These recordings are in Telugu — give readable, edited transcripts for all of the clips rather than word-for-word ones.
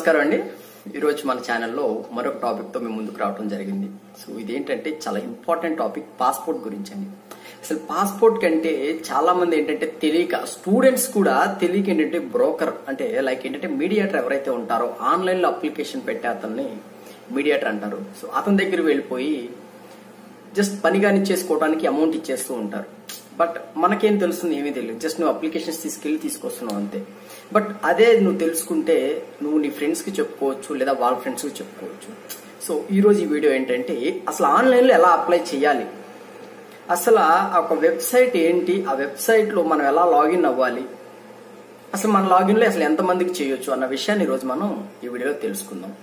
నమస్కారం అండి. ఈరోజు మన ఛానల్లో మరొక టాపిక్తో మేము ముందుకు రావడం జరిగింది. సో ఇదేంటంటే చాలా ఇంపార్టెంట్ టాపిక్, పాస్పోర్ట్ గురించి అండి. అసలు పాస్పోర్ట్ కంటే చాలా మంది ఏంటంటే తెలియక, స్టూడెంట్స్ కూడా తెలియక ఏంటంటే బ్రోకర్ అంటే లైక్ ఏంటంటే మీడియేటర్ ఎవరైతే ఉంటారో ఆన్లైన్లో అప్లికేషన్ పెట్టే అతన్ని మీడియేటర్ అంటారు. సో అతని దగ్గర వెళ్ళిపోయి జస్ట్ పని కానీ చేసుకోవడానికి అమౌంట్ ఇచ్చేస్తూ ఉంటారు. బట్ మనకేం తెలుస్తుంది, ఏమీ తెలియదు. జస్ట్ నువ్వు అప్లికేషన్స్ తీసుకొస్తున్నావు అంతే. బట్ అదే నువ్వు తెలుసుకుంటే నువ్వు నీ ఫ్రెండ్స్కి చెప్పుకోవచ్చు, లేదా వాళ్ళ ఫ్రెండ్స్కి చెప్పుకోవచ్చు. సో ఈరోజు ఈ వీడియో ఏంటంటే అసలు ఆన్లైన్లో ఎలా అప్లై చేయాలి, అసలు ఒక వెబ్సైట్ ఏంటి, ఆ వెబ్సైట్లో మనం ఎలా లాగిన్ అవ్వాలి, అసలు మన లాగిన్లో అసలు ఎంతమందికి చేయొచ్చు అన్న విషయాన్ని ఈరోజు మనం ఈ వీడియోలో తెలుసుకుందాం.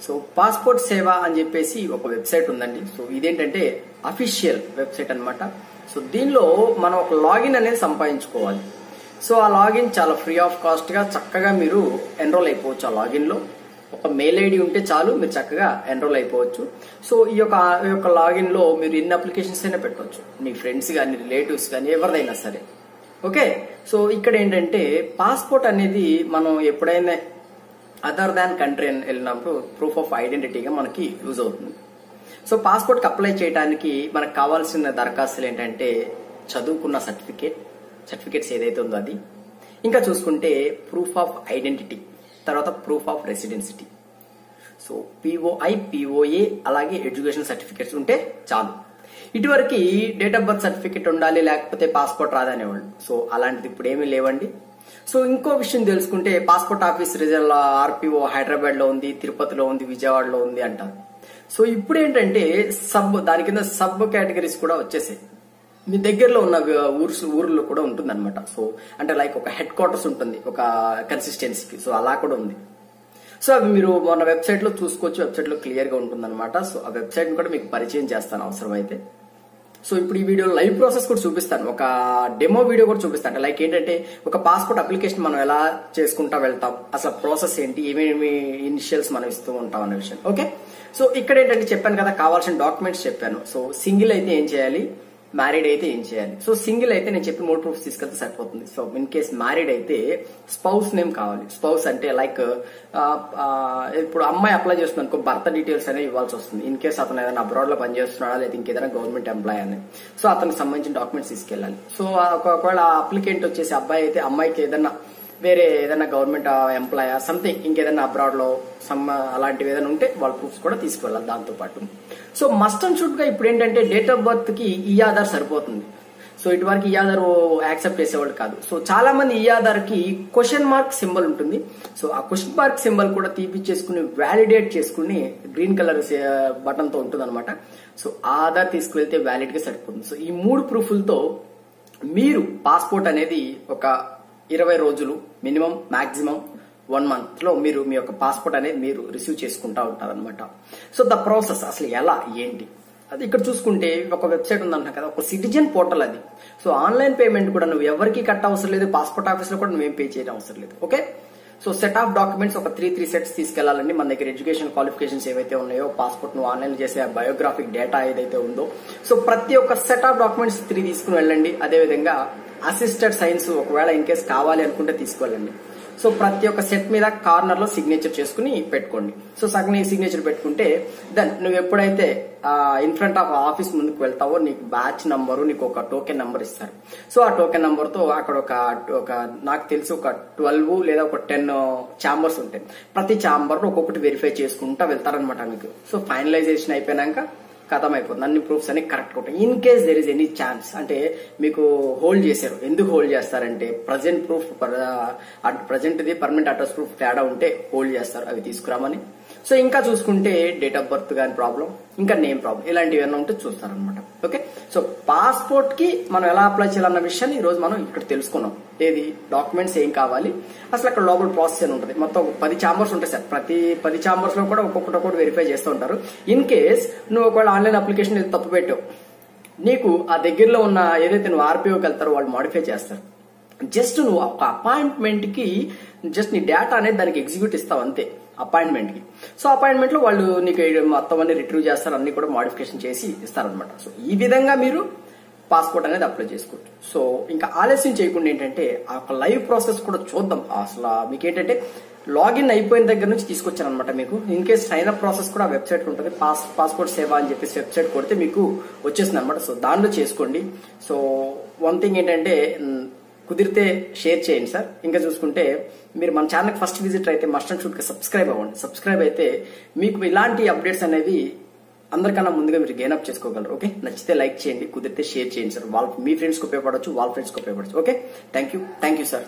సో పాస్పోర్ట్ సేవ అని చెప్పేసి ఒక వెబ్సైట్ ఉందండి. సో ఇదేంటంటే అఫీషియల్ వెబ్సైట్ అనమాట. సో దీనిలో మనం ఒక లాగిన్ అనేది సంపాదించుకోవాలి. సో ఆ లాగిన్ చాలా ఫ్రీ ఆఫ్ కాస్ట్ గా చక్కగా మీరు ఎన్రోల్ అయిపోవచ్చు. ఆ లాగిన్ లో ఒక మెయిల్ ఐడి ఉంటే చాలు, మీరు చక్కగా ఎన్రోల్ అయిపోవచ్చు. సో ఈ యొక్క లాగిన్ లో మీరు ఎన్ని అప్లికేషన్స్ అయినా పెట్టవచ్చు, మీ ఫ్రెండ్స్ కానీ రిలేటివ్స్ కానీ ఎవరిదైనా సరే. ఓకే, సో ఇక్కడ ఏంటంటే పాస్పోర్ట్ అనేది మనం ఎప్పుడైనా అదర్ దాన్ కంట్రీ వెళ్ళినప్పుడు ప్రూఫ్ ఆఫ్ ఐడెంటిటీగా మనకి యూజ్ అవుతుంది. సో పాస్పోర్ట్కి అప్లై చేయడానికి మనకు కావాల్సిన దరఖాస్తులు ఏంటంటే చదువుకున్న సర్టిఫికేట్స్ ఏదైతే ఉందో అది, ఇంకా చూసుకుంటే ప్రూఫ్ ఆఫ్ ఐడెంటిటీ, తర్వాత proof of residency. So POI, POA, అలాగే ఎడ్యుకేషన్ సర్టిఫికేట్స్ ఉంటే చాలు. ఇటువరకు డేట్ ఆఫ్ బర్త్ సర్టిఫికేట్ ఉండాలి, లేకపోతే పాస్పోర్ట్ రాదనేవాళ్ళు. సో అలాంటిది ఇప్పుడు ఏమీ లేవండి. సో ఇంకో విషయం తెలుసుకుంటే passport office result RPO Hyderabad లో ఉంది, తిరుపతిలో ఉంది, విజయవాడలో ఉంది అంటారు. సో ఇప్పుడు ఏంటంటే దాని కింద సబ్ కేటగిరీస్ కూడా వచ్చేసాయి. మీ దగ్గరలో ఉన్న ఊర్లో కూడా ఉంటుంది అనమాట. సో అంటే లైక్ ఒక హెడ్ క్వార్టర్స్ ఉంటుంది ఒక కన్సిస్టెన్సీకి. సో అలా కూడా ఉంది. సో అవి మీరు మన వెబ్సైట్ లో చూసుకోవచ్చు. వెబ్సైట్ లో క్లియర్ గా ఉంటుంది అనమాట. సో ఆ వెబ్సైట్ కూడా మీకు పరిచయం చేస్తాను అవసరం అయితే. సో ఇప్పుడు ఈ వీడియో లైవ్ ప్రాసెస్ కూడా చూపిస్తాను, ఒక డెమో వీడియో కూడా చూపిస్తాను. లైక్ ఏంటంటే ఒక పాస్పోర్ట్ అప్లికేషన్ మనం ఎలా చేసుకుంటా వెళ్తాం, అసలు ప్రాసెస్ ఏంటి, ఏమేమి ఇనిషియల్స్ మనం ఇస్తూ ఉంటాం అనే విషయం. ఓకే, సో ఇక్కడ ఏంటంటే చెప్పాను కదా, కావాల్సిన డాక్యుమెంట్స్ చెప్పాను. సో సింగిల్ అయితే ఏం చేయాలి, మ్యారీడ్ అయితే ఏం చేయాలి. సో సింగిల్ అయితే నేను చెప్పిన 3 ప్రూఫ్స్ తీసుకెళ్తే సరిపోతుంది. సో ఇన్ కేస్ మ్యారీడ్ అయితే స్పౌస్ నేమ్ కావాలి. స్పౌస్ అంటే లైక్ ఇప్పుడు అమ్మాయి అప్లై చేస్తుంది అనుకో, భర్త డీటెయిల్స్ అనేవి ఇవ్వాల్సి వస్తుంది. ఇన్ కేస్ అతను ఏదైనా అబ్రాడ్ లో పనిచేస్తున్నాడా, లేదా ఇంకేదైనా గవర్నమెంట్ ఎంప్లాయ్ అని. సో అతనికి సంబంధించిన డాక్యుమెంట్స్ తీసుకెళ్ళాలి. సో ఒకవేళ అప్లికెంట్ వచ్చేసి అబ్బాయి అయితే అమ్మాయికి ఏదైనా గవర్నమెంట్ ఎంప్లాయ్ సంథింగ్ ఇంకేదైనా అబ్రాడ్ లో అలాంటివి ఏదైనా ఉంటే వాళ్ళ ప్రూఫ్స్ కూడా తీసుకువెళ్ళాలి దాంతో పాటు. సో మస్ట్ అండ్ షుడ్ గా ఇప్పుడు ఏంటంటే డేట్ ఆఫ్ బర్త్ కి ఈ ఆధార్ సరిపోతుంది. సో ఇటువరకు ఈ ఆధార్ యాక్సెప్ట్ చేసేవాళ్ళు కాదు. సో చాలా మంది ఈ ఆధార్ కి క్వశ్చన్ మార్క్ సింబల్ ఉంటుంది. సో ఆ క్వశ్చన్ మార్క్ సింబల్ కూడా తీపిచ్చేసుకుని వ్యాలిడేట్ చేసుకుని గ్రీన్ కలర్ బటన్ తో ఉంటుంది అనమాట. సో ఆ ఆధార్ తీసుకువెళ్తే వ్యాలిడ్ గా సరిపోతుంది. సో ఈ 3 ప్రూఫ్లతో మీరు పాస్పోర్ట్ అనేది ఒక 20 రోజులు మినిమం, మాక్సిమం 1 మంత్ లో మీరు మీ యొక్క పాస్పోర్ట్ అనేది మీరు రిసీవ్ చేసుకుంటా ఉంటారనమాట. సో ద ప్రాసెస్ అసలు ఎలా ఏంటి అది ఇక్కడ చూసుకుంటే ఒక వెబ్సైట్ ఉందంటున్నా కదా, ఒక సిటిజన్ పోర్టల్ అది. సో ఆన్లైన్ పేమెంట్ కూడా నువ్వు ఎవరికి కట్ట అవసరం లేదు, పాస్పోర్ట్ ఆఫీస్ లో కూడా నువ్వేం పే చేయడం అవసరం లేదు. Okay, so set of documents ఒక 3 సెట్స్ తీసుకెళ్లాలండి. మన దగ్గర ఎడ్యుకేషన్ క్వాలిఫికేషన్స్ ఏవైతే ఉన్నాయో, పాస్పోర్ట్ నువ్వు ఆన్లైన్ చేసే బయోగ్రాఫిక్ డేటా ఏదైతే ఉందో, సో ప్రతి ఒక్క సెట్ ఆఫ్ డాక్యుమెంట్స్ 3 తీసుకుని వెళ్ళండి. అదేవిధంగా అసిస్టెడ్ సైన్స్ ఒకవేళ ఇన్ కేస్ కావాలి అనుకుంటే తీసుకెళ్ళండి. సో ప్రతి ఒక్క సెట్ మీద కార్నర్ లో సిగ్నేచర్ చేసుకుని పెట్టుకోండి. సో సగం సిగ్నేచర్ పెట్టుకుంటే దెన్ నువ్వు ఎప్పుడైతే ఇన్ ఫ్రంట్ ఆఫ్ ఆఫీస్ ముందుకు వెళ్తావో నీకు బ్యాచ్ నంబరు, నీకు ఒక టోకెన్ నంబర్ ఇస్తారు. సో ఆ టోకెన్ నంబర్ తో అక్కడ ఒక నాకు తెలిసి ఒక 12 లేదా ఒక 10 ఛాంబర్స్ ఉంటాయి. ప్రతి ఛాంబర్ లో ఒక్కొక్కటి వెరిఫై చేసుకుంటా వెళ్తారనమాట మీకు. సో ఫైనలైజేషన్ అయిపోయినాక ఖతం అయిపోతుంది, అన్ని ప్రూఫ్స్ అన్ని కరెక్ట్ ఉంటాయి. In case there is any chance అంటే మీకు హోల్డ్ చేశారు, ఎందుకు హోల్డ్ చేస్తారంటే present proof present the permanent address proof తేడా ఉంటే హోల్డ్ చేస్తారు, అవి తీసుకురామని. సో ఇంకా చూసుకుంటే డేట్ ఆఫ్ బర్త్ కానీ ప్రాబ్లం, ఇంకా నేమ్ ప్రాబ్లం, ఇలాంటివి ఏమైనా ఉంటే చూస్తారనమాట. ఓకే, సో పాస్పోర్ట్ కి మనం ఎలా అప్లై చేయాలన్న విషయాన్ని ఈ రోజు మనం ఇక్కడ తెలుసుకున్నాం. ఏది డాక్యుమెంట్స్ ఏం కావాలి, అసలు అక్కడ లోపల ప్రాసెస్ అని ఉంటుంది. మొత్తం 10 ఛాంబర్స్ ఉంటాయి సార్. ప్రతి 10 ఛాంబర్స్ లో కూడా ఒక్కొక్కటి వెరిఫై చేస్తూ ఉంటారు. ఇన్ కేస్ నువ్వు ఒకవేళ ఆన్లైన్ అప్లికేషన్ తప్పు పెట్టావు, నీకు ఆ దగ్గరలో ఉన్న ఏదైతే నువ్వు ఆర్పిఓకి వెళ్తారో వాళ్ళు మాడిఫై చేస్తారు. జస్ట్ నువ్వు ఒక అపాయింట్మెంట్ కి జస్ట్ నీ డేటా అనేది దానికి ఎగ్జిక్యూట్ ఇస్తావు అంతే, అపాయింట్మెంట్ కి. సో అపాయింట్మెంట్ లో వాళ్ళు నీకు మొత్తం అన్ని రిట్రీవ్ చేస్తారు, అన్ని కూడా మాడిఫికేషన్ చేసి ఇస్తారనమాట. సో ఈ విధంగా మీరు పాస్పోర్ట్ అనేది అప్లై చేసుకోవచ్చు. సో ఇంకా ఆలస్యం చేయకుండా ఏంటంటే ఆ లైవ్ ప్రాసెస్ కూడా చూద్దాం. అసలు మీకు ఏంటంటే లాగిన్ అయిపోయిన దగ్గర నుంచి తీసుకొచ్చాను అనమాట మీకు. In case sign up process కూడా వెబ్సైట్ ఉంటుంది, పాస్పోర్ట్ సేవ అని చెప్పేసి వెబ్సైట్ కొడితే మీకు వచ్చేస్తుంది అనమాట. సో దానిలో చేసుకోండి. సో వన్ థింగ్ ఏంటంటే కుదిరితే షేర్ చేయండి సార్. ఇంకా చూసుకుంటే మీరు మన ఛానల్కి ఫస్ట్ విజిటర్ అయితే మస్ట్ అండ్ షుడ్గా సబ్స్క్రైబ్ అవ్వండి. సబ్స్క్రైబ్ అయితే మీకు ఇలాంటి అప్డేట్స్ అనేవి అందరికన్నా ముందుగా మీరు గెయిన్ అప్ చేసుకోగలరు. ఓకే, నచ్చితే లైక్ చేయండి, కుదిరితే షేర్ చేయండి సార్. మీ ఫ్రెండ్స్కి ఉపయోగపడవచ్చు, వాళ్ళ ఫ్రెండ్స్కి ఉపయోగపడచ్చు. Okay, thank you sir.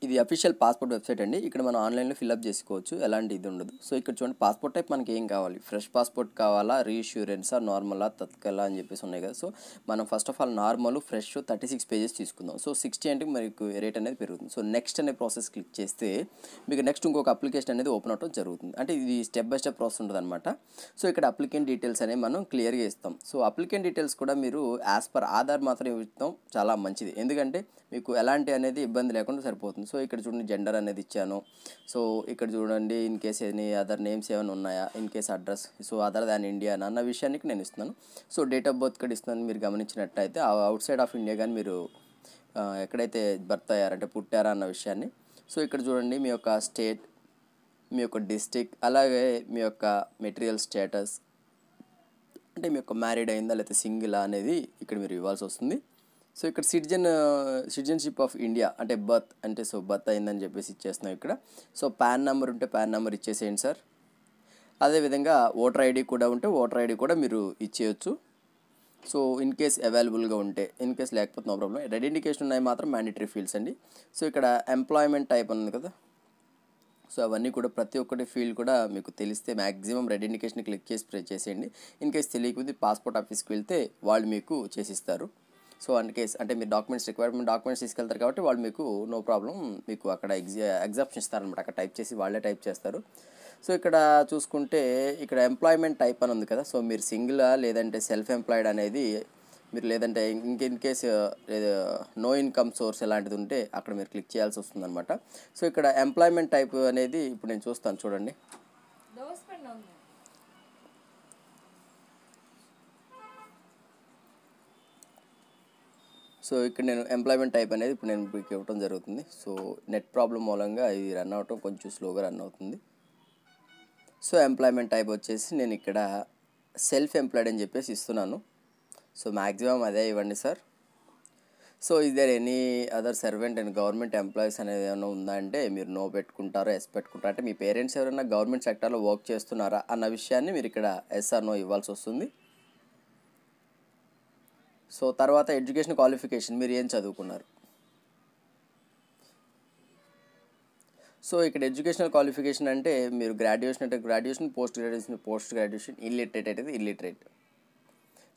ఇది అఫీషియల్ పాస్పోర్ట్ వెబ్సైట్ అండి. ఇక్కడ మనం ఆన్లైన్లో ఫిల్అప్ చేసుకోవచ్చు, ఎలాంటి ఇది ఉండదు. సో ఇక్కడ చూడండి, పాస్పోర్ట్ టైప్ మనకి ఏం కావాలి, ఫ్రెష్ పాస్పోర్ట్ కావాలా, రీఇష్యూరెన్సా, నార్మలా, తత్కాలా అని చెప్పేసి ఉన్నాయి కదా. సో మనం first of all normal fresh 36 pages తీసుకుందాం. సో 60 అంటే మనకు రేట్ అనేది పెరుగుతుంది. సో నెక్స్ట్ అనే ప్రాసెస్ క్లిక్ చేస్తే మీకు నెక్స్ట్ ఇంకొక అప్లికేషన్ అనేది ఓపెన్ అవడం జరుగుతుంది. అంటే ఇది స్టెప్ బై స్టెప్ ప్రాసెస్ ఉంటుంది అనమాట. సో ఇక్కడ అప్లికెంట్ డీటెయిల్స్ అనేవి మనం క్లియర్గా ఇస్తాం. సో అప్లికెంట్ డీటెయిల్స్ కూడా మీరు యాజ్ పర్ ఆధార్ మాత్రం ఇస్తాం, చాలా మంచిది. ఎందుకంటే మీకు ఎలాంటి అనేది ఇబ్బంది లేకుండా సరిపోతుంది. సో ఇక్కడ చూడండి, జెండర్ అనేది ఇచ్చాను. సో ఇక్కడ చూడండి, in case any other names ఏమైనా ఉన్నాయా, in case address, so other than India అన్న విషయానికి నేను ఇస్తున్నాను. సో డేట్ ఆఫ్ బర్త్ కూడా ఇస్తున్నాను. మీరు గమనించినట్టయితే అవుట్ సైడ్ ఆఫ్ ఇండియా కానీ మీరు ఎక్కడైతే బర్త్ అయ్యారంటే పుట్టారా అన్న విషయాన్ని. సో ఇక్కడ చూడండి, మీ యొక్క స్టేట్, మీ యొక్క డిస్టిక్, అలాగే మీ యొక్క మెటీరియల్ స్టేటస్, అంటే మీ యొక్క మ్యారీడ్ అయిందా లేకపోతే సింగిలా అనేది ఇక్కడ మీరు ఇవ్వాల్సి వస్తుంది. సో ఇక్కడ సిటిజన్షిప్ ఆఫ్ ఇండియా అంటే బర్త్ అంటే, సో బర్త్ అయిందని చెప్పేసి ఇచ్చేస్తున్నాం ఇక్కడ. సో పాన్ నెంబర్ ఉంటే పాన్ నెంబర్ ఇచ్చేసేయండి సార్. అదేవిధంగా ఓటర్ ఐడి కూడా ఉంటే ఓటర్ ఐడి కూడా మీరు ఇచ్చేయచ్చు. సో ఇన్ కేస్ అవైలబుల్గా ఉంటే, ఇన్ కేస్ లేకపోతే నో ప్రాబ్లం. రెడ్ ఇండికేషన్ ఉన్నాయి మాత్రం మ్యాండేటరీ ఫీల్డ్స్ అండి. సో ఇక్కడ ఎంప్లాయ్మెంట్ టైప్ ఉంది కదా, సో అవన్నీ కూడా ప్రతి ఒక్కటి ఫీల్డ్ కూడా మీకు తెలిస్తే మ్యాక్సిమం రెడ్ ఇండికేషన్ క్లిక్ చేసి ప్రెస్ చేసేయండి. ఇన్ కేస్ తెలియకపోతే పాస్పోర్ట్ ఆఫీస్కి వెళ్తే వాళ్ళు మీకు చేసిస్తారు. సో ఇన్ కేస్ అంటే మీరు డాక్యుమెంట్స్ తీసుకెళ్తారు కాబట్టి వాళ్ళు మీకు నో ప్రాబ్లం మీకు అక్కడ ఎగ్జాప్షన్ ఇస్తారనమాట. అక్కడ టైప్ చేసి వాళ్ళే టైప్ చేస్తారు. సో ఇక్కడ చూసుకుంటే ఇక్కడ ఎంప్లాయ్మెంట్ టైప్ అని ఉంది కదా. సో మీరు సింగిలా లేదంటే సెల్ఫ్ ఎంప్లాయిడ్ అనేది మీరు, లేదంటే in case no income source ఎలాంటిది ఉంటే అక్కడ మీరు క్లిక్ చేయాల్సి వస్తుందన్నమాట. సో ఇక్కడ ఎంప్లాయ్మెంట్ టైప్ అనేది ఇప్పుడు నేను చూస్తాను, చూడండి. సో ఇక్కడ నేను ఎంప్లాయ్మెంట్ టైప్ అనేది ఇప్పుడు నేను మీకు ఇవ్వడం జరుగుతుంది. సో నెట్ ప్రాబ్లం మూలంగా ఇది రన్ అవటం కొంచెం స్లోగా రన్ అవుతుంది. సో ఎంప్లాయ్మెంట్ టైప్ వచ్చేసి నేను ఇక్కడ సెల్ఫ్ ఎంప్లాయిడ్ అని చెప్పేసి ఇస్తున్నాను. సో మ్యాక్సిమం అదే ఇవ్వండి sir. So is there any other servant and government employees అనేది ఏమైనా ఉందా అంటే మీరు నో పెట్టుకుంటారో ఎస్ పెట్టుకుంటారో, అంటే మీ పేరెంట్స్ ఎవరైనా గవర్నమెంట్ సెక్టర్లో వర్క్ చేస్తున్నారా అన్న విషయాన్ని మీరు ఇక్కడ ఎస్ ఆర్ నో ఇవ్వాల్సి వస్తుంది. సో తర్వాత ఎడ్యుకేషన్ క్వాలిఫికేషన్, మీరు ఏం చదువుకున్నారు. సో ఇక్కడ ఎడ్యుకేషనల్ క్వాలిఫికేషన్ అంటే మీరు గ్రాడ్యుయేషన్ అంటే గ్రాడ్యుయేషన్, పోస్ట్ గ్రాడ్యుయేషన్, ఇల్లిటరేట్ అయితే ఇల్లిటరేట్.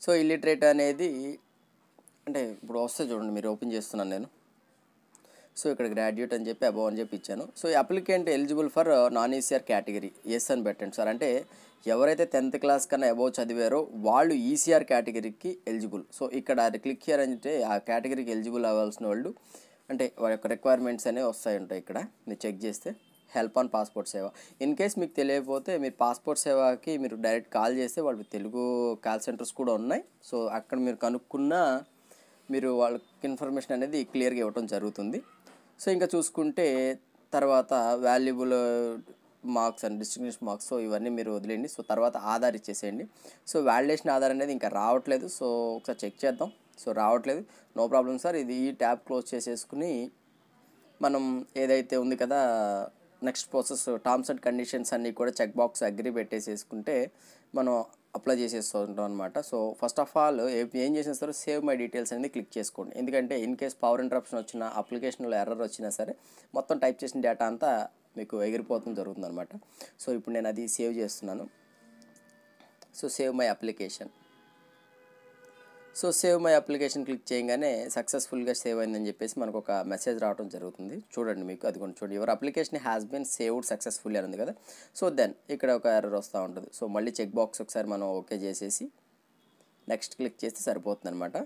సో ఇల్లిటరేట్ అనేది అంటే ఇప్పుడు వస్తే చూడండి, మీరు ఓపెన్ చేస్తున్నాను నేను. సో ఇక్కడ గ్రాడ్యుయేట్ అని చెప్పి అబౌవ్ అని చెప్పి ఇచ్చాను. So applicant eligible for non ECR category yes అని పెట్టండి సార్. అంటే ఎవరైతే 10th క్లాస్ కన్నా అబౌవ్ చదివారో వాళ్ళు ఈసీఆర్ కేటగిరీకి ఎలిజిబుల్. సో ఇక్కడ క్లిక్ హియర్ అంటే ఆ కేటగిరీకి ఎలిజిబుల్ అవ్వాల్సిన వాళ్ళు, అంటే వాళ్ళ యొక్క రిక్వైర్మెంట్స్ అనేవి వస్తాయి ఇక్కడ మీరు చెక్ చేస్తే. హెల్ప్ ఆన్ పాస్పోర్ట్ సేవ, ఇన్ కేస్ మీకు తెలియకపోతే మీరు పాస్పోర్ట్ సేవకి మీరు డైరెక్ట్ కాల్ చేస్తే వాళ్ళు తెలుగు కాల్ సెంటర్స్ కూడా ఉన్నాయి. సో అక్కడ మీరు కనుక్కున్న మీరు వాళ్ళకి ఇన్ఫర్మేషన్ అనేది క్లియర్గా ఇవ్వడం జరుగుతుంది. సో ఇంకా చూసుకుంటే తర్వాత valuable marks and distinguish marks, so ఇవన్నీ మీరు వదిలేయండి. సో తర్వాత ఆధార్ ఇచ్చేసేయండి. సో వాలిడేషన్ ఆధార్ అనేది ఇంకా రావట్లేదు. సో ఒకసారి చెక్ చేద్దాం. సో రావట్లేదు, నో ప్రాబ్లం సార్. ఇది ఈ ట్యాబ్ క్లోజ్ చేసేసుకుని మనం ఏదైతే ఉంది కదా next process terms and conditions అన్నీ కూడా చెక్ బాక్స్ అగ్రి పెట్టేసేసుకుంటే మనం అప్లై చేసేస్తుంటాం అనమాట. సో ఫస్ట్ ఆఫ్ ఆల్ ఏం చేసేస్తారో సేవ్ మై డీటెయిల్స్ అనేది క్లిక్ చేసుకోండి. ఎందుకంటే ఇన్ కేస్ పవర్ ఇంటరప్షన్ వచ్చినా, అప్లికేషన్లో ఎర్రర్ వచ్చినా సరే మొత్తం టైప్ చేసిన డేటా అంతా మీకు ఎగిరిపోతుంది జరుగుతుంది అనమాట. సో ఇప్పుడు నేను అది సేవ్ చేస్తున్నాను. So save my application. So save my application click చేయగానే సక్సెస్ఫుల్గా సేవ్ అయిందని చెప్పేసి మనకు ఒక మెసేజ్ రావడం జరుగుతుంది. చూడండి, మీకు అది కూడా చూడండి, your application has been saved successfully అని ఉంది కదా. సో దెన్ ఇక్కడ ఒక ఎర్రర్ వస్తూ ఉంటుంది. సో మళ్ళీ చెక్ బాక్స్ ఒకసారి మనం ఓకే చేసేసి నెక్స్ట్ క్లిక్ చేస్తే సరిపోతుంది అనమాట.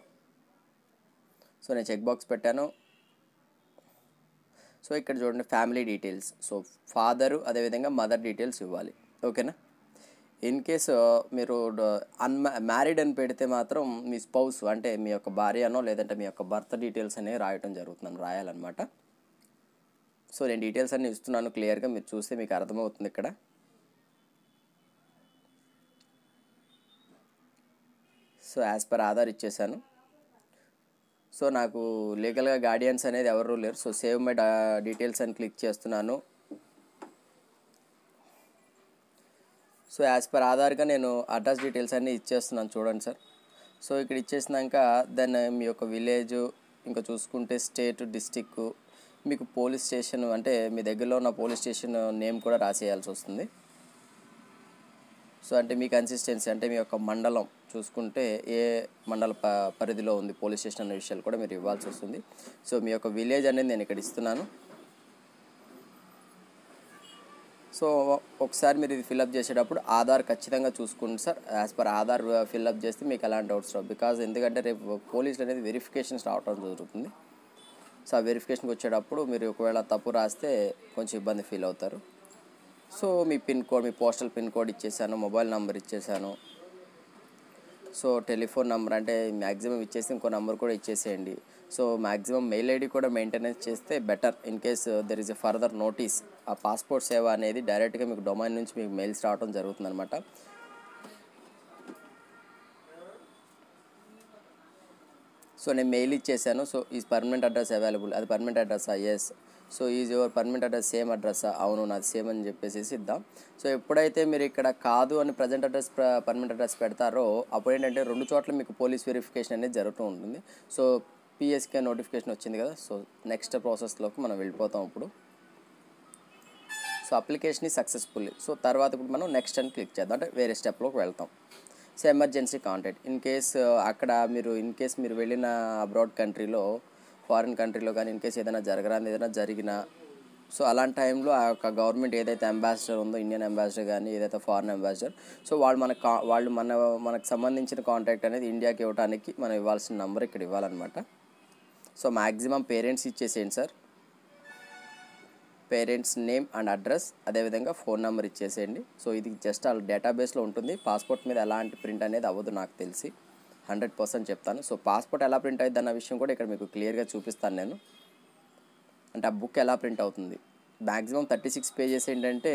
సో నేను చెక్ బాక్స్ పెట్టాను. సో ఇక్కడ చూడండి ఫ్యామిలీ డీటెయిల్స్. సో ఫాదరు అదేవిధంగా మదర్ డీటెయిల్స్ ఇవ్వాలి. ఓకేనా. ఇన్ కేసు మీరు మ్యారీడ్ అని పెడితే మాత్రం మీ స్పౌస్ అంటే మీ యొక్క భార్యనో లేదంటే మీ యొక్క భర్త డీటెయిల్స్ అనేవి రాయటం జరుగుతుంది, రాయాలన్నమాట. సో నేను డీటెయిల్స్ అన్నీ ఇస్తున్నాను క్లియర్గా, మీరు చూస్తే మీకు అర్థమవుతుంది ఇక్కడ. సో యాజ్ పర్ ఆధార్ ఇచ్చేసాను. సో నాకు లీగల్గా గార్డియన్స్ అనేది ఎవరు లేరు. సో సేవ్ మై డీటెయిల్స్ అని క్లిక్ చేస్తున్నాను. సో యాజ్ పర్ ఆధార్గా నేను అడ్రస్ డీటెయిల్స్ అన్నీ ఇచ్చేస్తున్నాను చూడండి సార్. సో ఇక్కడ ఇచ్చేసినాక దెన్ మీ యొక్క విలేజ్, ఇంకా చూసుకుంటే స్టేట్, డిస్టిక్, మీకు పోలీస్ స్టేషన్ అంటే మీ దగ్గరలో ఉన్న పోలీస్ స్టేషన్ నేమ్ కూడా రాసేయాల్సి వస్తుంది. సో అంటే మీ కన్సిస్టెన్సీ అంటే మీ యొక్క మండలం చూసుకుంటే ఏ మండల పరిధిలో ఉంది పోలీస్ స్టేషన్ అనే విషయాలు కూడా మీరు ఇవ్వాల్సి వస్తుంది. సో మీ యొక్క విలేజ్ అనేది నేను ఇక్కడ ఇస్తున్నాను. సో ఒకసారి మీరు ఇది ఫిల్అప్ చేసేటప్పుడు ఆధార్ ఖచ్చితంగా చూసుకోండి sir. As per Aadhaar fill up చేస్తే మీకు ఎలాంటి డౌట్స్ రావు. బికాజ్ ఎందుకంటే రేపు పోలీసులు అనేది వెరిఫికేషన్స్ రావడం జరుగుతుంది. సో ఆ వెరిఫికేషన్కి వచ్చేటప్పుడు మీరు ఒకవేళ తప్పు రాస్తే కొంచెం ఇబ్బంది ఫీల్ అవుతారు. సో మీ పిన్ కోడ్, మీ పోస్టల్ పిన్ కోడ్ ఇచ్చేసాను, మొబైల్ నెంబర్ ఇచ్చేసాను. సో టెలిఫోన్ నెంబర్ అంటే మ్యాక్సిమం ఇచ్చేసి ఇంకో నెంబర్ కూడా ఇచ్చేసేయండి. సో మ్యాక్సిమం మెయిల్ ఐడి కూడా మెయింటెనెన్స్ చేస్తే better. In case there is a further notice, ఆ పాస్పోర్ట్ సేవ అనేది డైరెక్ట్గా మీకు డొమైన్ నుంచి మీకు మెయిల్స్ రావడం జరుగుతుంది అనమాట. సో నేను మెయిల్ ఇచ్చేసాను. So is permanent address available, అది పర్మనెంట్ అడ్రస్సా? Yes. So is your permanent address same అడ్రస్సా? అవును నాది సేమ్ అని చెప్పేసి ఇద్దాం. సో ఎప్పుడైతే మీరు ఇక్కడ కాదు అని ప్రజెంట్ అడ్రస్ పర్మనెంట్ అడ్రస్ పెడతారో అప్పుడు ఏంటంటే 2 చోట్ల మీకు పోలీస్ వెరిఫికేషన్ అనేది జరుగుతూ ఉంటుంది. సో పిఎస్కే నోటిఫికేషన్ వచ్చింది కదా. సో నెక్స్ట్ ప్రాసెస్లోకి మనం వెళ్ళిపోతాం ఇప్పుడు. So application successfully. సో తర్వాత ఇప్పుడు మనం నెక్స్ట్ అని క్లిక్ చేద్దాం, అంటే వేరే స్టెప్లోకి వెళ్తాం. So emergency contact in case అక్కడ మీరు వెళ్ళిన అబ్రాడ్ కంట్రీలో, ఫారిన్ కంట్రీలో కానీ ఇన్ కేస్ ఏదైనా జరిగినా సో అలాంటి టైంలో ఆ యొక్క గవర్నమెంట్ ఏదైతే అంబాసిడర్ ఉందో, ఇండియన్ అంబాసిడర్ కానీ ఏదైతే ఫారిన్ అంబాసిడర్, సో వాళ్ళు మనకు సంబంధించిన కాంటాక్ట్ అనేది ఇండియాకి ఇవ్వడానికి మనం ఇవ్వాల్సిన నెంబర్ ఇక్కడ ఇవ్వాలన్నమాట. సో మ్యాక్సిమం పేరెంట్స్ ఇచ్చేసేయండి sir, parents name and address, అదేవిధంగా ఫోన్ నెంబర్ ఇచ్చేసేయండి. సో ఇది జస్ట్ వాళ్ళ డేటాబేస్లో ఉంటుంది. పాస్పోర్ట్ మీద ఎలాంటి ప్రింట్ అనేది అవ్వదు నాకు తెలిసి, 100% చెప్తాను. సో పాస్పోర్ట్ ఎలా ప్రింట్ అవుతుంది అన్న విషయం కూడా ఇక్కడ మీకు క్లియర్గా చూపిస్తాను నేను. అంటే ఆ బుక్ ఎలా ప్రింట్ అవుతుంది. మ్యాక్సిమం 36 పేజెస్ ఏంటంటే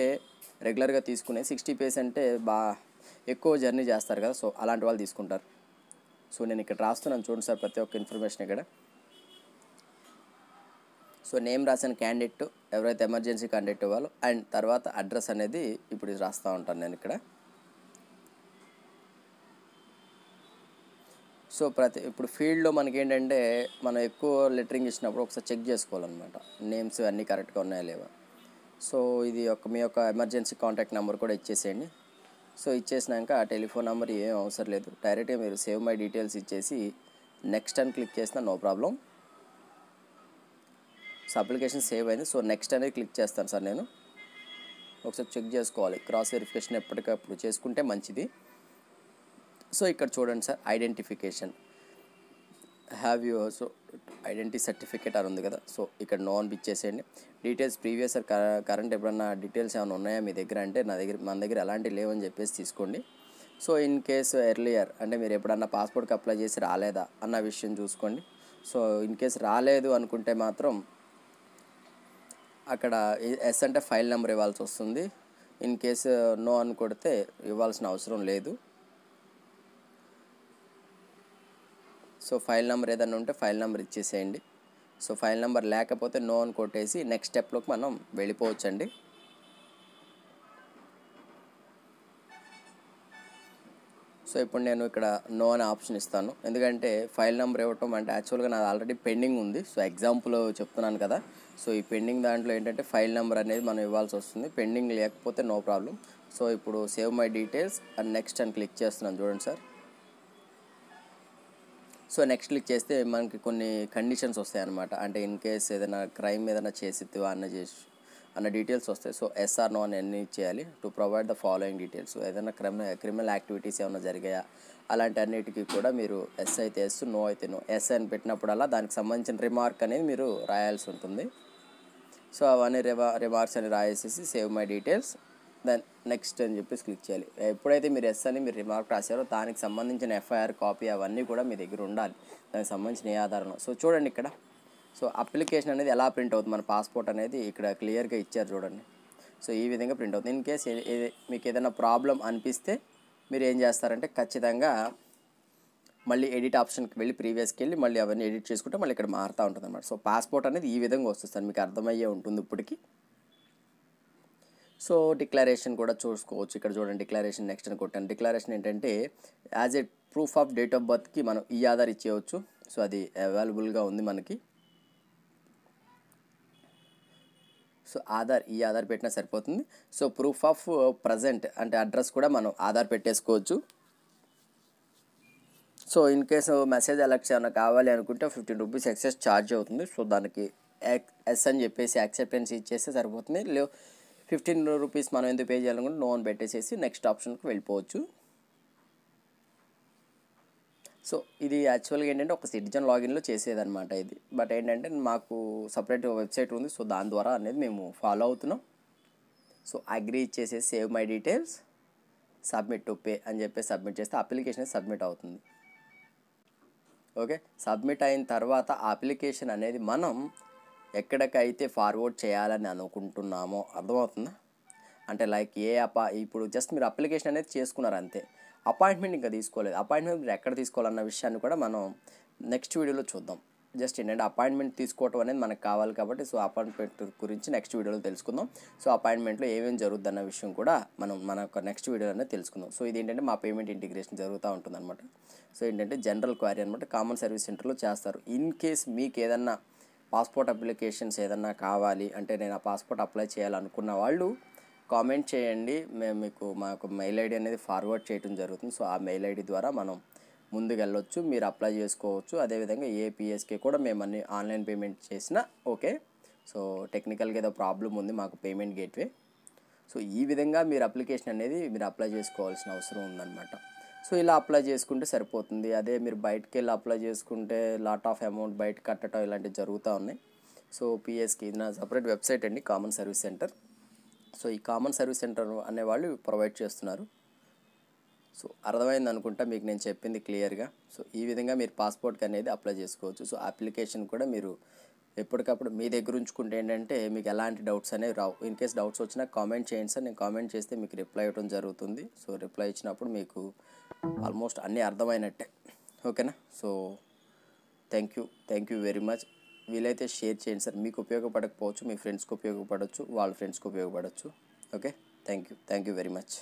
రెగ్యులర్గా తీసుకునే, 60 పేజెస్ అంటే ఎక్కువ జర్నీ చేస్తారు కదా, సో అలాంటి వాళ్ళు తీసుకుంటారు. సో నేను ఇక్కడ రాస్తున్నాను చూడండి సార్ ప్రతి ఒక్క ఇన్ఫర్మేషన్ ఇక్కడ. సో నేమ్ రాసిన క్యాండిడేట్ ఎవరైతే ఎమర్జెన్సీ కాంటాక్ట్ ఇవ్వాలో, అండ్ తర్వాత అడ్రస్ అనేది ఇప్పుడు రాస్తూ ఉంటాను నేను ఇక్కడ. సో ఇప్పుడు ఫీల్డ్లో మనకి ఏంటంటే మనం ఎక్కువ లెటరింగ్ ఇచ్చినప్పుడు ఒకసారి చెక్ చేసుకోవాలన్నమాట, నేమ్స్ అన్నీ కరెక్ట్గా ఉన్నాయా లేవా. సో ఇది మీ యొక్క ఎమర్జెన్సీ కాంటాక్ట్ నెంబర్ కూడా ఇచ్చేసేయండి. సో ఇచ్చేసినాక ఆ టెలిఫోన్ నెంబర్ ఏం అవసరం లేదు, డైరెక్ట్గా మీరు సేవ్ మై డీటెయిల్స్ ఇచ్చేసి నెక్స్ట్ అని క్లిక్ చేసినా no problem. So application save అయింది. సో నెక్స్ట్ అనేది క్లిక్ చేస్తాను సార్. నేను ఒకసారి చెక్ చేసుకోవాలి, క్రాస్ వెరిఫికేషన్ ఎప్పటికప్పుడు చేసుకుంటే మంచిది. సో ఇక్కడ చూడండి sir, identification have you, so identity certificate అని ఉంది కదా. సో ఇక్కడ నో అని ఇచ్చేసేయండి. డీటెయిల్స్ ప్రీవియస్ కరెంట్ ఎప్పుడన్నా డీటెయిల్స్ ఏమైనా ఉన్నాయా మీ దగ్గర అంటే మన దగ్గర ఎలాంటివి లేవని చెప్పేసి తీసుకోండి. సో ఇన్ కేసు ఎర్లియర్ అంటే మీరు ఎప్పుడన్నా పాస్పోర్ట్కి అప్లై చేసి రాలేదా అన్న విషయం చూసుకోండి. సో ఇన్ కేసు రాలేదు అనుకుంటే మాత్రం అక్కడ ఎస్ అంటే ఫైల్ నెంబర్ ఇవ్వాల్సి వస్తుంది. ఇన్ కేసు నో అని కొడితే ఇవ్వాల్సిన అవసరం లేదు. సో ఫైల్ నెంబర్ ఏదైనా ఉంటే ఫైల్ నెంబర్ ఇచ్చేసేయండి. సో ఫైల్ నెంబర్ లేకపోతే నో అని కొట్టేసి నెక్స్ట్ స్టెప్లోకి మనం వెళ్ళిపోవచ్చండి. సో ఇప్పుడు నేను ఇక్కడ నో అనే ఆప్షన్ ఇస్తాను, ఎందుకంటే ఫైల్ నెంబర్ ఇవ్వటం అంటే యాక్చువల్గా నాది ఆల్రెడీ పెండింగ్ ఉంది. సో ఎగ్జాంపుల్ చెప్తున్నాను కదా. సో ఈ పెండింగ్ దాంట్లో ఏంటంటే ఫైల్ నెంబర్ అనేది మనం ఇవ్వాల్సి వస్తుంది, పెండింగ్ లేకపోతే నో ప్రాబ్లం. సో ఇప్పుడు save my details and next అని క్లిక్ చేస్తున్నాను చూడండి సార్. సో నెక్స్ట్ క్లిక్ చేస్తే మనకి కొన్ని కండిషన్స్ వస్తాయి అన్నమాట. అంటే ఇన్ కేస్ ఏదైనా క్రైమ్ ఏదైనా చేసిద్దు అన్న డీటెయిల్స్ వస్తాయి. సో ఎస్ఆర్ నో అని అన్నీ చేయాలి. To provide the following details, ఏదైనా క్రిమినల్ యాక్టివిటీస్ ఏమైనా జరిగాయా అలాంటి అన్నిటికీ కూడా మీరు ఎస్ అయితే ఎస్, నో అయితే నో. ఎస్ అని పెట్టినప్పుడల్లా దానికి సంబంధించిన రిమార్క్ అనేది మీరు రాయాల్సి ఉంటుంది. సో అవన్నీ రిమార్క్స్ అని రాసేసి save my details, then next అని చెప్పేసి క్లిక్ చేయాలి. ఎప్పుడైతే మీరు ఎస్ అని మీరు రిమార్క్ రాశారో దానికి సంబంధించిన ఎఫ్ఐఆర్ కాపీ అవన్నీ కూడా మీ దగ్గర ఉండాలి, దానికి సంబంధించిన ఏ ఆధారం. సో చూడండి ఇక్కడ, సో అప్లికేషన్ అనేది ఎలా ప్రింట్ అవుతుంది, మన పాస్పోర్ట్ అనేది ఇక్కడ క్లియర్గా ఇచ్చారు చూడండి. సో ఈ విధంగా ప్రింట్ అవుతుంది. ఇన్ కేస్ మీకు ఏదైనా ప్రాబ్లం అనిపిస్తే మీరు ఏం చేస్తారంటే ఖచ్చితంగా మళ్ళీ ఎడిట్ ఆప్షన్కి వెళ్ళి ప్రీవియస్కి వెళ్ళి మళ్ళీ అవన్నీ ఎడిట్ చేసుకుంటే మళ్ళీ ఇక్కడ మారుతూ ఉంటుంది అనమాట. సో పాస్పోర్ట్ అనేది ఈ విధంగా వస్తుంది సార్, మీకు అర్థమయ్యే ఉంటుంది ఇప్పటికి. సో డిక్లరేషన్ కూడా చూసుకోవచ్చు. ఇక్కడ చూడండి, డిక్లరేషన్ నెక్స్ట్ అని కొట్టాను. డిక్లరేషన్ ఏంటంటే as a proof of date of బర్త్కి మనం ఈ ఆధార్ ఇచ్చేయవచ్చు. సో అది అవైలబుల్గా ఉంది మనకి. సో ఈ ఆధార్ పెట్టినా సరిపోతుంది. సో ప్రూఫ్ ఆఫ్ ప్రజెంట్ అంటే అడ్రస్ కూడా మనం ఆధార్ పెట్టేసుకోవచ్చు. So in case message alerts ఏమైనా కావాలి అనుకుంటే 15 రూపీస్ ఎక్సెస్ ఛార్జ్ అవుతుంది. సో దానికి ఎస్ అని చెప్పేసి యాక్సెప్టెన్స్ ఇచ్చేస్తే సరిపోతుంది. 15 రూపీస్ మనం ఎందుకు పే చేయాలనుకుంటే నో అని పెట్టేసేసి నెక్స్ట్ ఆప్షన్కి వెళ్ళిపోవచ్చు. సో ఇది యాక్చువల్గా ఏంటంటే ఒక సిటిజన్ లాగిన్లో చేసేదన్నమాట ఇది. బట్ ఏంటంటే మాకు సపరేట్ వెబ్సైట్ ఉంది, సో దాని ద్వారా అనేది మేము ఫాలో అవుతున్నాం. సో అగ్రీ ఇచ్చేసేసి save my details, submit to pay అని చెప్పి సబ్మిట్ చేస్తే అప్లికేషన్ సబ్మిట్ అవుతుంది. ఓకే, సబ్మిట్ అయిన తర్వాత ఆ అప్లికేషన్ అనేది మనం ఎక్కడికైతే ఫార్వర్డ్ చేయాలని అనుకుంటున్నామో అర్థమవుతుందా, అంటే లైక్ ఇప్పుడు జస్ట్ మీరు అప్లికేషన్ అనేది చేసుకున్నారు అంతే, అపాయింట్మెంట్ ఇంకా తీసుకోలేదు. అపాయింట్మెంట్ మీరు ఎక్కడ తీసుకోవాలన్న విషయాన్ని కూడా మనం నెక్స్ట్ వీడియోలో చూద్దాం. జస్ట్ ఏంటంటే అపాయింట్మెంట్ తీసుకోవటం అనేది మనకు కావాలి కాబట్టి సో అపాయింట్మెంట్ గురించి నెక్స్ట్ వీడియోలో తెలుసుకుందాం. సో అపాయింట్మెంట్లో ఏమేమి జరుగుద్ది అన్న విషయం కూడా మనం మన నెక్స్ట్ వీడియోలో అనేది తెలుసుకుందాం. సో ఇది ఏంటంటే మా పేమెంట్ ఇంటిగ్రేషన్ జరుగుతూ ఉంటుంది అనమాట. సో ఏంటంటే జనరల్ క్వైరీ అనమాట, కామన్ సర్వీస్ సెంటర్లో చేస్తారు. ఇన్ కేస్ మీకు ఏదన్నా పాస్పోర్ట్ అప్లికేషన్స్ ఏదన్నా కావాలి అంటే నేను ఆ పాస్పోర్ట్ అప్లై చేయాలనుకున్న వాళ్ళు కామెంట్ చేయండి, మేము మాకు మెయిల్ ఐడి అనేది ఫార్వర్డ్ చేయడం జరుగుతుంది. సో ఆ మెయిల్ ఐడి ద్వారా మనం ముందుకు వెళ్ళొచ్చు, మీరు అప్లై చేసుకోవచ్చు. అదేవిధంగా ఏపీఎస్కి కూడా మేము అన్ని ఆన్లైన్ పేమెంట్ చేసినా ఓకే. సో టెక్నికల్గా ఏదో ప్రాబ్లం ఉంది మాకు పేమెంట్ గేట్వే. సో ఈ విధంగా మీరు అప్లికేషన్ అనేది మీరు అప్లై చేసుకోవాల్సిన అవసరం ఉందన్నమాట. సో ఇలా అప్లై చేసుకుంటే సరిపోతుంది. అదే మీరు బయటకు వెళ్ళి అప్లై చేసుకుంటే లాట్ ఆఫ్ అమౌంట్ బయట కట్టడం ఇలాంటివి జరుగుతూ ఉన్నాయి. సో పిఎస్కి ఇది నా సపరేట్ వెబ్సైట్ అండి, కామన్ సర్వీస్ సెంటర్. సో ఈ కామన్ సర్వీస్ సెంటర్ అనేవాళ్ళు ప్రొవైడ్ చేస్తున్నారు. సో అర్థమైంది అనుకుంటా మీకు నేను చెప్పింది క్లియర్గా. సో ఈ విధంగా మీరు పాస్పోర్ట్కి అనేది అప్లై చేసుకోవచ్చు. సో అప్లికేషన్ కూడా మీరు ఎప్పటికప్పుడు మీ దగ్గర ఉంచుకుంటే ఏంటంటే మీకు ఎలాంటి డౌట్స్ అనేవి రావు. ఇన్ కేస్ డౌట్స్ వచ్చినా కామెంట్ చేయండి సార్, నేను కామెంట్ చేస్తే మీకు రిప్లై ఇవ్వడం జరుగుతుంది. సో రిప్లై ఇచ్చినప్పుడు మీకు ఆల్మోస్ట్ అన్నీ అర్థమైనట్టే, ఓకేనా. So thank you very much. వీలైతే షేర్ చేయండి సార్, మీకు ఉపయోగపడకపోవచ్చు, మీ ఫ్రెండ్స్కి ఉపయోగపడవచ్చు, వాళ్ళ ఫ్రెండ్స్కి ఉపయోగపడవచ్చు. Okay, thank you very much.